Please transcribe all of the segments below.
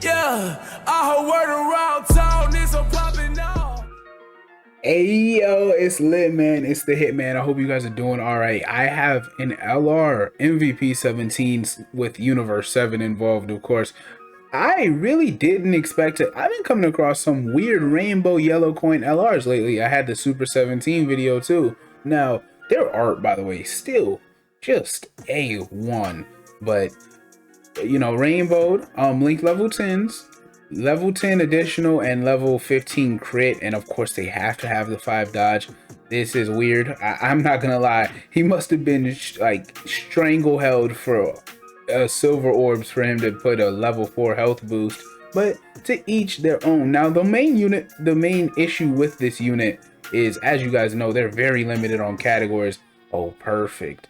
Yeah, I heard word around town is a poppin' now. Hey yo, it's lit, man. It's the Hitman. I hope you guys are doing all right. I have an LR MVP 17 with Universe 7 involved, of course. I really didn't expect it. I've been coming across some weird rainbow yellow coin LRs lately. I had the Super 17 video too. Now, their art, by the way, still just A1. But rainbowed, link level 10s, level 10 additional, and level 15 crit, and of course they have to have the 5 dodge. This is weird. I'm not gonna lie, he must have been like strangled for silver orbs for him to put a level 4 health boost, but to each their own. Now the main issue with this unit is, as you guys know, they're very limited on categories. Oh, perfect.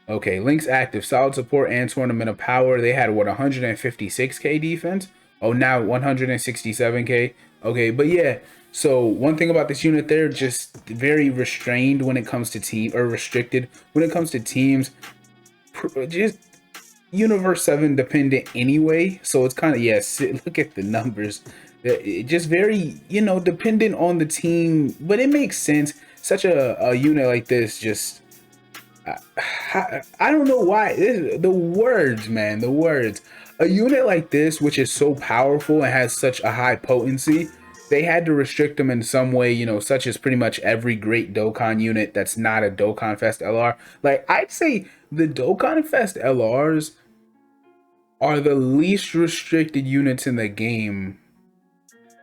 Okay, Link's active, solid support and tournament of power. They had what, 156k defense? Oh, now 167k. Okay, but yeah. So one thing about this unit, they're just very restrained when it comes to team, or restricted when it comes to teams. Just Universe 7 dependent anyway. So it's kind of, yes, look at the numbers. Just very, dependent on the team, but it makes sense. Such a unit like this just I don't know why. The words, man, the words. A unit like this, which is so powerful and has such a high potency, they had to restrict them in some way, such as pretty much every great Dokkan unit that's not a Dokkan Fest LR. Like, I'd say the Dokkan Fest LRs are the least restricted units in the game.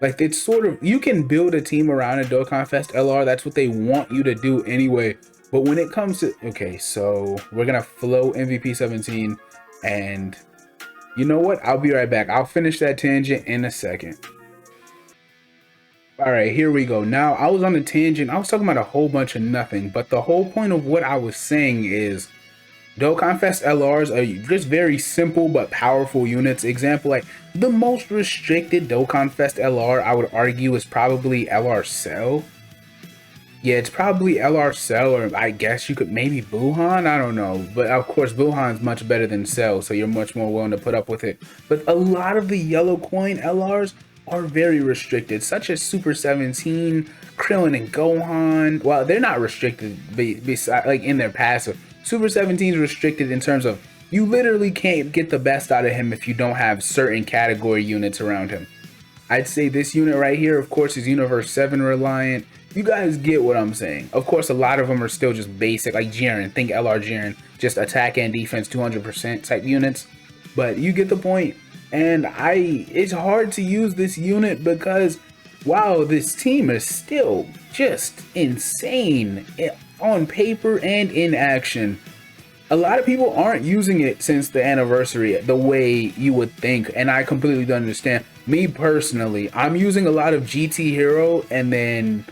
Like, it's sort of, you can build a team around a Dokkan Fest LR. That's what they want you to do anyway. But when it comes to, okay, so we're gonna flow MVP 17, and you know what? I'll be right back. I'll finish that tangent in a second. All right, here we go. Now, I was on a tangent. I was talking about a whole bunch of nothing, but the whole point of what I was saying is Dokkan Fest LRs are just very simple but powerful units. Example, like the most restricted Dokkan Fest LR, I would argue, is probably LR Cell. Yeah, it's probably LR Cell, or I guess you could maybe Buhan. I don't know. But of course, Buhan's much better than Cell, so you're much more willing to put up with it. But a lot of the yellow coin LRs are very restricted, such as Super 17, Krillin, and Gohan. Well, they're not restricted beside, like, in their passive. Super 17 is restricted in terms of you literally can't get the best out of him if you don't have certain category units around him. I'd say this unit right here, of course, is Universe 7 reliant. You guys get what I'm saying. Of course, a lot of them are still just basic, like Jiren. Think LR Jiren, just attack and defense 200% type units. But you get the point. And it's hard to use this unit because, wow, this team is still just insane on paper and in action. A lot of people aren't using it since the anniversary the way you would think, and I completely don't understand. Me personally, I'm using a lot of GT Hero and then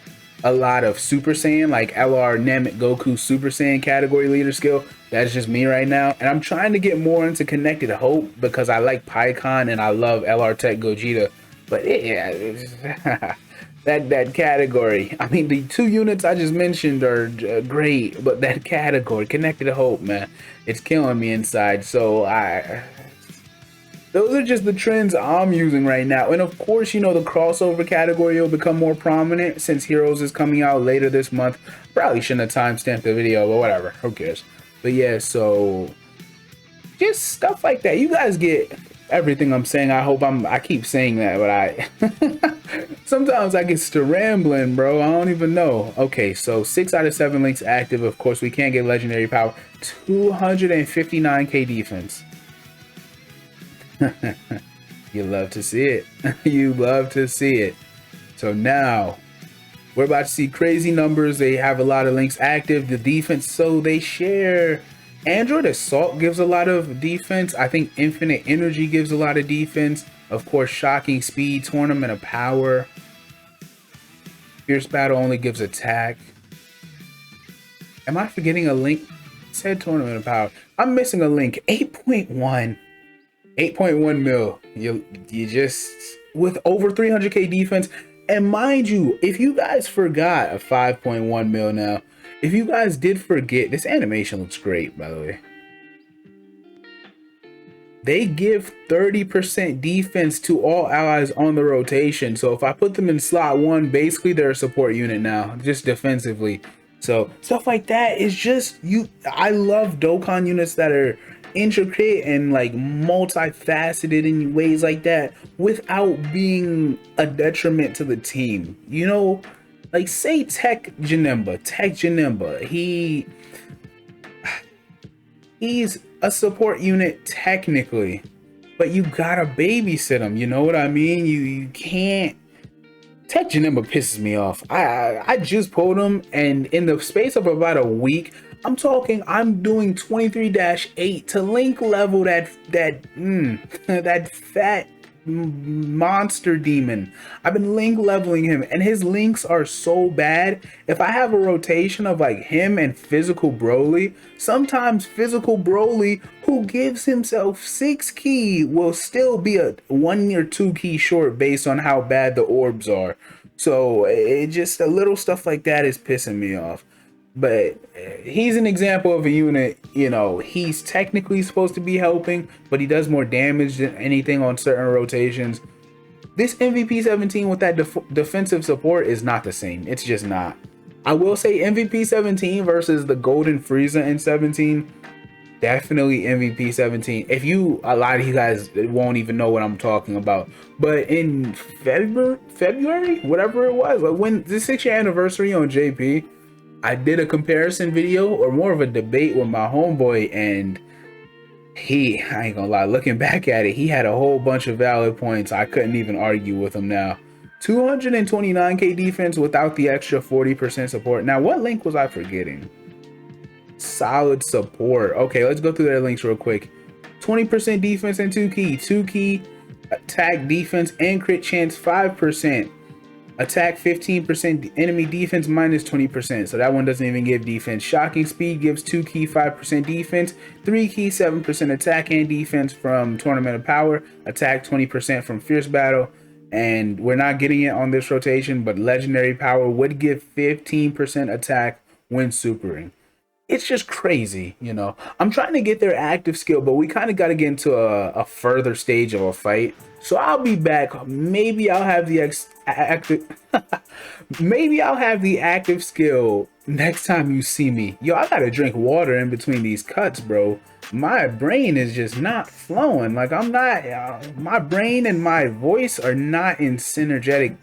a lot of Super Saiyan, like LR Namek Goku Super Saiyan category leader skill. That's just me right now, and I'm trying to get more into Connected Hope because I like PyCon and I love LR Tech Gogeta. But that category, I mean, the two units I just mentioned are great, but that category, Connected Hope, man, it's killing me inside. So those are just the trends I'm using right now. And of course, the crossover category will become more prominent since Heroes is coming out later this month. Probably shouldn't have timestamped the video, but whatever, who cares. But yeah, so just stuff like that. You guys get everything I'm saying. I keep saying that, but sometimes I get to rambling, bro. I don't even know. Okay, so 6 out of 7 links active. Of course, we can't get legendary power. 259k defense. You love to see it. You love to see it. So now we're about to see crazy numbers. They have a lot of links active. The defense, so they share. Android Assault gives a lot of defense. I think Infinite Energy gives a lot of defense. Of course, Shocking Speed, Tournament of Power. Fierce Battle only gives attack. Am I forgetting a link? It said Tournament of Power. I'm missing a link. 8.1. 8.1 mil. You just, with over 300k defense. And mind you, if you guys forgot a 5.1 mil now, if you guys did forget, this animation looks great, by the way. they give 30% defense to all allies on the rotation. So if I put them in slot 1, basically they're a support unit now, just defensively. So stuff like that is just you. I love Dokkan units that are intricate and like multifaceted in ways like that without being a detriment to the team. You know, like say Tech Janemba, he's a support unit technically, but you gotta babysit him. You know what I mean? You can't. Tech Janemba pisses me off. I just pulled him, and in the space of about a week, I'm doing 23-8 to link level that fat monster demon. I've been link leveling him, and his links are so bad. If I have a rotation of like him and physical Broly, sometimes physical Broly, who gives himself 6 key, will still be a 1 or 2 key short based on how bad the orbs are. So it just, a little stuff like that is pissing me off. But he's an example of a unit, you know, he's technically supposed to be helping, but he does more damage than anything on certain rotations. This MVP 17 with that defensive support is not the same. It's just not. I will say MVP 17 versus the Golden Frieza in 17, definitely MVP 17. A lot of you guys won't even know what I'm talking about. But in February, whatever it was, like when the 6-year anniversary on JP, I did a comparison video, or more of a debate with my homeboy, and I ain't gonna lie, looking back at it, he had a whole bunch of valid points. I couldn't even argue with him now. 229k defense without the extra 40% support. Now, what link was I forgetting? Solid support. Okay, let's go through their links real quick. 20% defense and 2 key. 2 key attack, defense, and crit chance 5%. Attack 15%, enemy defense minus 20%. So that one doesn't even give defense. Shocking speed gives 2 key 5% defense, 3 key 7% attack and defense from Tournament of Power, attack 20% from Fierce Battle. And we're not getting it on this rotation, but Legendary Power would give 15% attack when supering. It's just crazy, you know. I'm trying to get their active skill, but we kind of got to get into a further stage of a fight. So I'll be back. Maybe I'll have the maybe I'll have the active skill next time you see me. Yo, I gotta drink water in between these cuts, bro. My brain is just not flowing. Like I'm not. My brain and my voice are not in synergetic.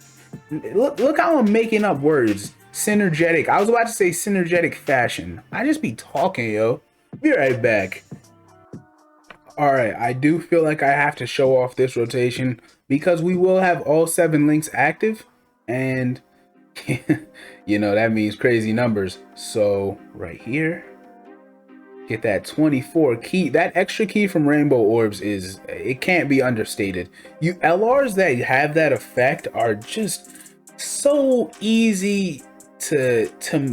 Look how I'm making up words. Synergetic. I was about to say synergetic fashion. I just be talking, yo. Be right back. Alright, I do feel like I have to show off this rotation because we will have all 7 links active, and you know that means crazy numbers. So right here, get that 24 key. That extra key from Rainbow Orbs it can't be understated. You LRs that have that effect are just so easy to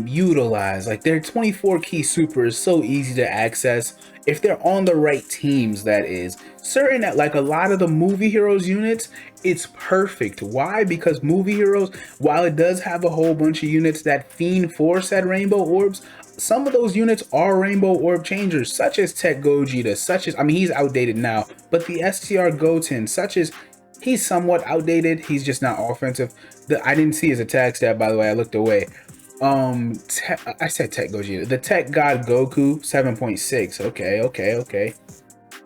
utilize. Like their 24 key super is so easy to access if they're on the right teams. That is certain that like a lot of the movie heroes units, it's perfect. Why? Because movie heroes, while it does have a whole bunch of units that fiend for said rainbow orbs, some of those units are rainbow orb changers, such as Tech Gogeta, such as, I mean, he's outdated now, but the STR Goten, such as, he's somewhat outdated. He's just not offensive. I didn't see his attack stat, by the way. I looked away. I said Tech Gogeta. The Tech God Goku 7.6. Okay.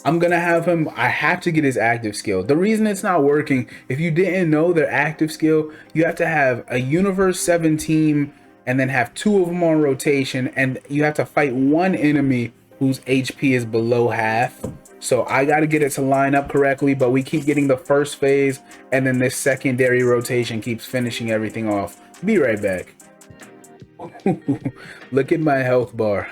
I'm gonna have him. I have to get his active skill. The reason it's not working, if you didn't know their active skill, you have to have a Universe 7 team and then have 2 of them on rotation, and you have to fight 1 enemy whose HP is below half. So I got to get it to line up correctly, but we keep getting the first phase, and then this secondary rotation keeps finishing everything off. Be right back. Look at my health bar.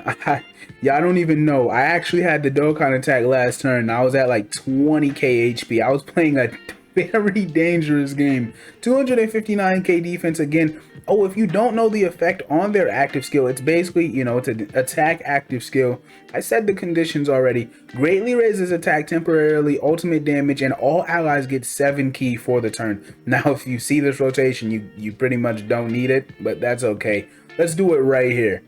Y'all don't even know. I actually had the Dokkan attack last turn. I was at like 20k HP. I was playing a very dangerous game. 259k defense again. Oh, if you don't know the effect on their active skill, it's basically, you know, it's an attack active skill. I said the conditions already. Greatly raises attack temporarily, ultimate damage, and all allies get 7 key for the turn. Now, if you see this rotation, you pretty much don't need it, but that's okay. Let's do it right here.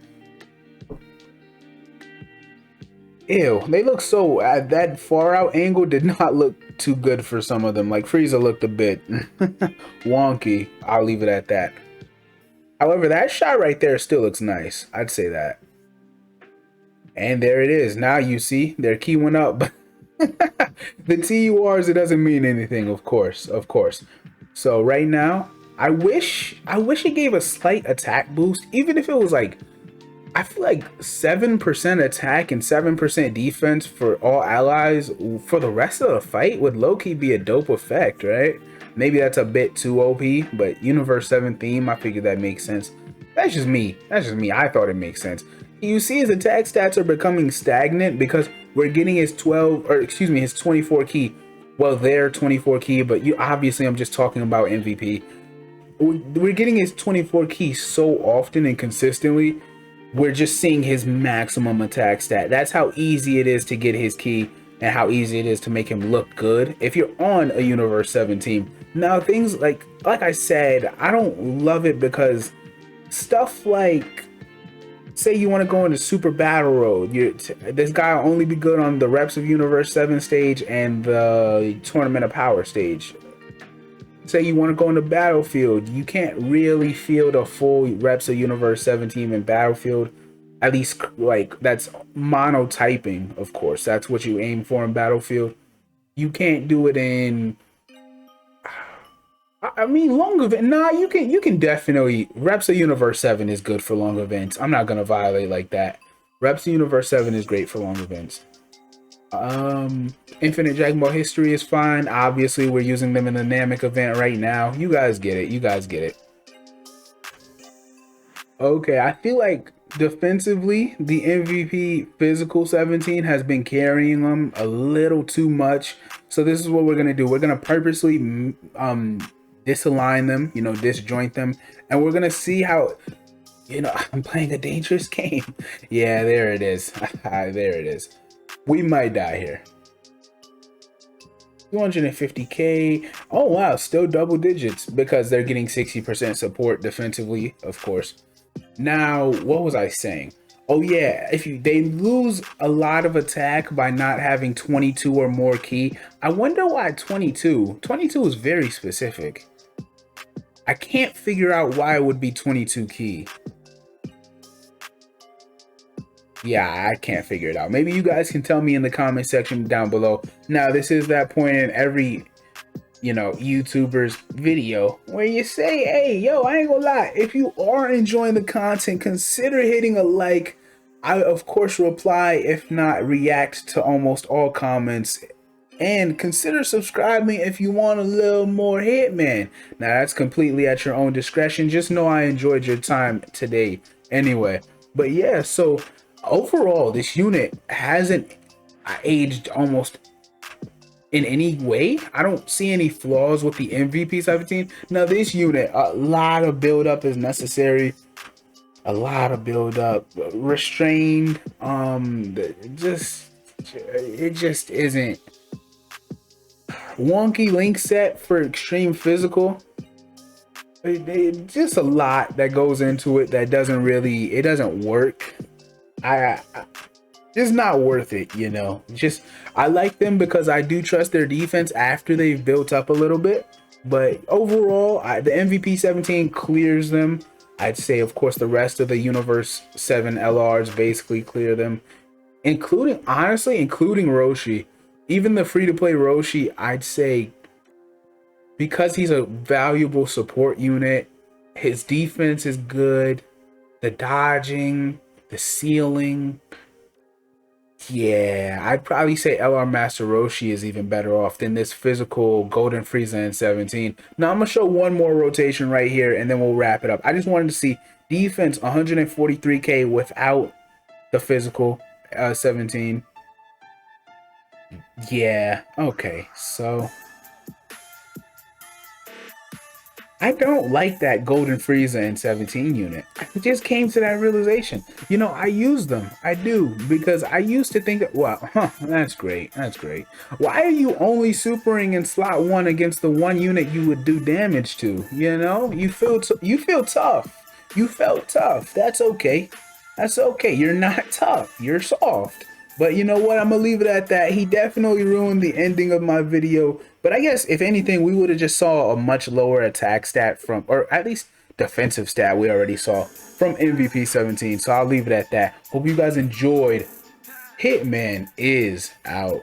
Ew, they look so, that far out angle did not look too good for some of them. Like Frieza looked a bit wonky. I'll leave it at that. However, that shot right there still looks nice. I'd say that. And there it is. Now you see their key went up. The TURs, it doesn't mean anything, of course, of course. So right now, I wish it gave a slight attack boost, even if it was like, I feel like 7% attack and 7% defense for all allies for the rest of the fight would low-key be a dope effect, right? Maybe that's a bit too OP, but Universe 7 theme, I figured that makes sense. That's just me. That's just me. I thought it makes sense. You see his attack stats are becoming stagnant because we're getting his 12, or excuse me, his 24 key. Well, their 24 key, but you obviously I'm just talking about MVP. We're getting his 24 key so often and consistently, we're just seeing his maximum attack stat. That's how easy it is to get his key and how easy it is to make him look good if you're on a Universe 7 team. Now, things like I said, I don't love it because stuff like, say you want to go into Super Battle Road, this guy will only be good on the Reps of Universe 7 stage and the Tournament of Power stage. Say you want to go into Battlefield, you can't really field a full Reps of Universe 7 team in Battlefield. At least, like, that's monotyping, of course. That's what you aim for in Battlefield. You can't do it in... I mean, long event. Nah, you can definitely... Reps of Universe 7 is good for long events. I'm not going to violate like that. Reps of Universe 7 is great for long events. Infinite Dragon Ball History is fine. Obviously, we're using them in the Namek event right now. You guys get it. You guys get it. Okay, I feel like defensively, the MVP Physical 17 has been carrying them a little too much. So this is what we're going to do. We're going to purposely disalign them, disjoint them. And we're going to see how, I'm playing a dangerous game. Yeah, there it is. There it is. We might die here. 250k. Oh wow, still double digits because they're getting 60% support defensively, of course. Now, what was I saying? Oh yeah, they lose a lot of attack by not having 22 or more key. I wonder why 22. 22 is very specific. I can't figure out why it would be 22 key. Yeah, I can't figure it out. Maybe you guys can tell me in the comment section down below. Now, this is that point in every, YouTuber's video where you say, hey, yo, I ain't gonna lie. If you are enjoying the content, consider hitting a like. I, of course, reply, if not react to almost all comments. And consider subscribing if you want a little more Hitman. Now, that's completely at your own discretion. Just know I enjoyed your time today anyway. But yeah, so... overall, this unit hasn't aged almost in any way. I don't see any flaws with the MVP 17. Now, this unit, a lot of build-up is necessary. A lot of build-up. Restrained. It just isn't. Wonky link set for extreme physical. Just a lot that goes into it that doesn't work. It's not worth it, Just, I like them because I do trust their defense after they've built up a little bit. But overall, the MVP 17 clears them. I'd say, of course, the rest of the Universe 7 LRs basically clear them, including Roshi. Even the free-to-play Roshi, I'd say, because he's a valuable support unit, his defense is good, the dodging, the ceiling. Yeah, I'd probably say LR Master Roshi is even better off than this physical Golden Frieza in 17. Now, I'm going to show one more rotation right here, and then we'll wrap it up. I just wanted to see defense 143k without the physical 17. Yeah, okay, so... I don't like that Golden Frieza in 17 unit. I just came to that realization. I use them. I do. Because I used to think, that's great. That's great. Why are you only supering in slot 1 against the one unit you would do damage to? You feel tough. You felt tough. That's okay. That's okay. You're not tough. You're soft. But you know what? I'm gonna leave it at that. He definitely ruined the ending of my video. But I guess if anything, we would have just saw a much lower attack stat from, or at least defensive stat we already saw from MVP 17. So I'll leave it at that. Hope you guys enjoyed. Hitman is out.